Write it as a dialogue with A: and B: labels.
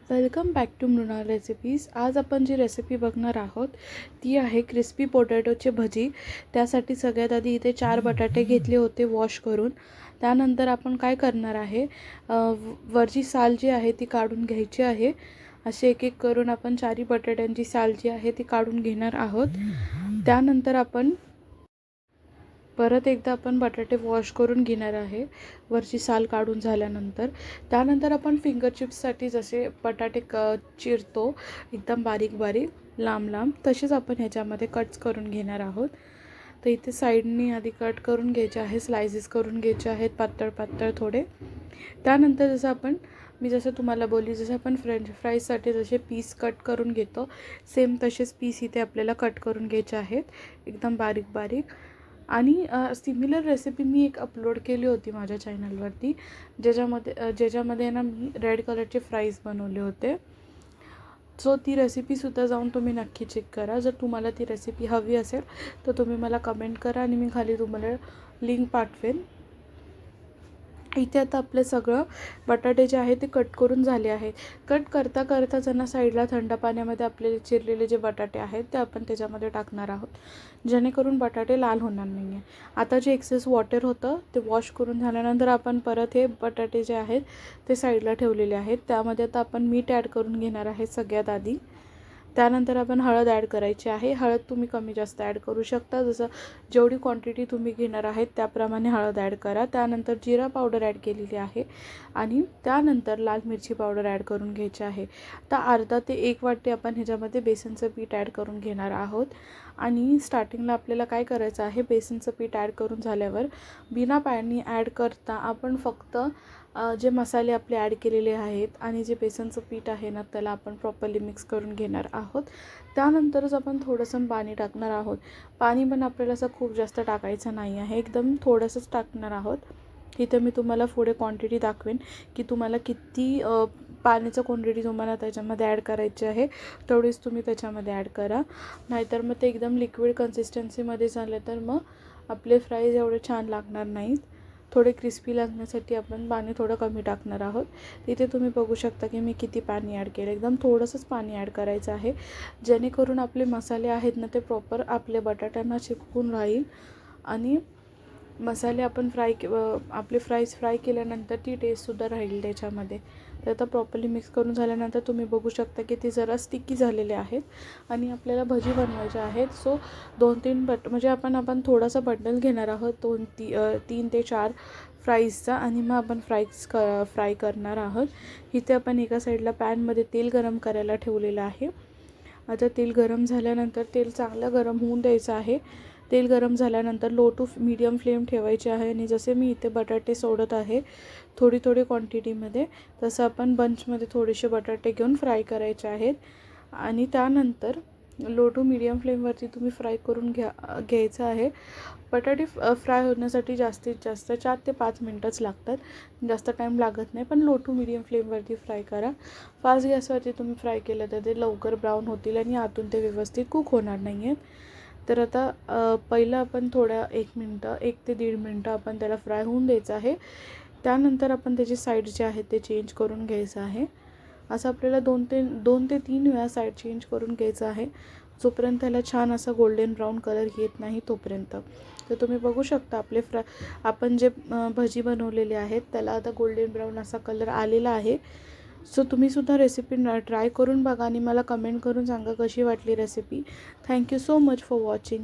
A: Welcome back to Mrinal recipes. आज आपण जी recipe बघणार आहोत ती आहे क्रिस्पी पोटॅटोची भजी। त्यासाठी सगळ्यात आधी इथे 4 बटाटे घेतले होते वॉश करून। त्यानंतर आपण काय करणार आहे, वरची साल जी आहे ती काढून घ्यायची आहे। असे एक एक करून आपण 4 बटाट्यांची साल जी आहे ती काढून घेणार आहोत। त्यानंतर आपण परत एकदा आपण बटाटे वॉश करून घेणार आहे वरची साल काढून झाल्यानंतर। त्यानंतर आपण फिंगर चिप्ससाठी जसे बटाटे चिरतो एकदम बारीक बारीक लांब लांब, तसेच आपण ह्याच्यामध्ये कट्स करून घेणार आहोत। तर इथे साईडनी आधी कट करून घ्यायचे आहे, स्लाइसेस करून घ्यायचे आहेत पातळ पातळ थोडे। त्यानंतर जसं तुम्हाला बोलली, जसं आपण फ्रेंच फ्राईजसाठी जसे पीस कट करून घेतो सेम तसेच पीस इथे आपल्याला कट करून घ्यायचे आहेत एकदम बारीक बारीक। आणि सिमिलर रेसिपी मी एक अपलोड केली होती माझ्या चॅनलवरती, ज्याच्यामध्ये ना मी रेड कलरचे फ्राईज बनवले होते। सो ती रेसिपीसुद्धा जाऊन तुम्ही नक्की चेक करा। जर तुम्हाला ती रेसिपी हवी असेल तर तुम्ही मला कमेंट करा आणि मी खाली तुम्हाला लिंक पाठवेन। इथे आता आपले सगळं बटाटे जे आहे ते कट करून झाले आहेत। कट करता करता त्यांना साईडला थंड पाण्यामध्ये आपले चिरलेले जे बटाटे आहेत ते आपण त्याच्यामध्ये टाकणार आहोत, जेणेकरून बटाटे लाल होणार नाही आहे। आता जे एक्सेस वॉटर होतं ते वॉश करून झाल्यानंतर आपण परत हे बटाटे जे आहेत ते साईडला ठेवलेले आहेत। त्यामध्ये आता आपण मीठ ॲड करून घेणार आहे सगळ्यात आधी। त्यानंतर आपण हळद ॲड करायची आहे। हळद तुम्ही कमी जास्त ॲड करू शकता, जसं जेवढी क्वांटिटी तुम्ही घेणार आहेत त्याप्रमाणे हळद ॲड करा। त्यानंतर जिरा पावडर ॲड केलेली आहे आणि त्यानंतर लाल मिरची पावडर ॲड करून घ्यायची आहे। आता अर्धा ते 1 वाटी आपण ह्याच्यामध्ये बेसनचं पीठ ॲड करून घेणार आहोत। आणि स्टार्टिंगला आपल्याला काय करायचं आहे, बेसनचं पीठ ॲड करून झाल्यावर बिना पाणी ॲड करता आपण फक्त जे मसाले आपले ॲड केलेले आहेत आणि जे बेसनचं पीठ आहे ना त्याला आपण प्रॉपरली मिक्स करून घेणार आहोत। त्यानंतरच आपण थोडंसं पाणी टाकणार आहोत। पाणी पण आपल्याला असं खूप जास्त टाकायचं नाही आहे, एकदम थोडंसंच टाकणार आहोत। इथे मी तुम्हाला पुढे क्वांटिटी दाखवेन की तुम्हाला किती पाण्याचं क्वांटिटी तुम्हाला त्याच्यामध्ये ॲड करायची आहे, तेवढीच तुम्ही त्याच्यामध्ये ॲड करा। नाहीतर मग ते एकदम लिक्विड कन्सिस्टन्सीमध्ये झालं तर मग आपले फ्राईज एवढे छान लागणार नाहीत। थोडे क्रिस्पी लागण्यासाठी आपण पाणी थोडं कमी टाकणार आहोत। तिथे तुम्ही बघू शकता की मी किती पाणी ॲड केलं, एकदम थोडंसंच पाणी ॲड करायचं आहे, जेणेकरून आपले मसाले आहेत ना ते प्रॉपर आपल्या बटाट्यांना चिपकून राहील आणि मसाले आपण आपले फ्राईज फ्राय केल्यानंतर ती टेस्टसुद्धा राहील त्याच्यामध्ये। तर आता प्रॉपरली मिक्स करून झाल्यानंतर तुम्ही बघू शकता की ते जरा स्टिकी झालेले आहेत आणि आपल्याला भजी बनवायचे आहेत। सो 2-3 म्हणजे आपण थोडासा बंडल घेणार आहोत 3 ते 4 फ्राईजचा आणि मग आपण फ्राय करणार आहोत। इथे आपण एका साईडला पॅनमध्ये तेल गरम करायला ठेवलेलं आहे। आता तेल गरम झाल्यानंतर तेल चांगलं गरम होऊन द्यायचं आहे। तेल गरम झाल्यानंतर लो टू मीडियम फ्लेम ठेवायचे आहे आणि जसे मी इथे बटाटे सोडत आहे थोडी क्वांटिटीमध्ये, तसं आपण बंचमध्ये थोडेसे बटाटे घेऊन फ्राय करायचे आहेत। आणि त्यानंतर लो टू मीडियम फ्लेमवरती तुम्ही फ्राय करून घ्यायचं आहे। बटाटे फ्राय होण्यासाठी जास्तीत जास्त 4 ते 5 मिनटंच लागतात, जास्त टाईम लागत नाही, पण लो टू मीडियम फ्लेमवरती फ्राय करा। फास्ट गॅसवरती तुम्ही फ्राय केलं तर ते लवकर ब्राऊन होतील आणि आतून ते व्यवस्थित कुक होणार नाही आहेत। तर आता पहिलं आपण 1 ते 1.5 मिनटं आपण त्याला फ्राय होऊन द्यायचं आहे। त्यानंतर आपण त्याची साईड जे आहे ते चेंज करून घ्यायचं आहे। असं आपल्याला 2 ते 3 वेळा साईड चेंज करून घ्यायचं आहे, जोपर्यंत त्याला छान असा गोल्डन ब्राऊन कलर येत नाही तोपर्यंत। तर तुम्ही बघू शकता आपण जे भजी बनवलेले आहेत त्याला आता गोल्डन ब्राऊन असा कलर आलेला आहे। सो तुम्हीसुद्धा रेसिपी ट्राय करून बघा आणि मला कमेंट करून सांगा कशी वाटली recipe. Thank you so much for watching.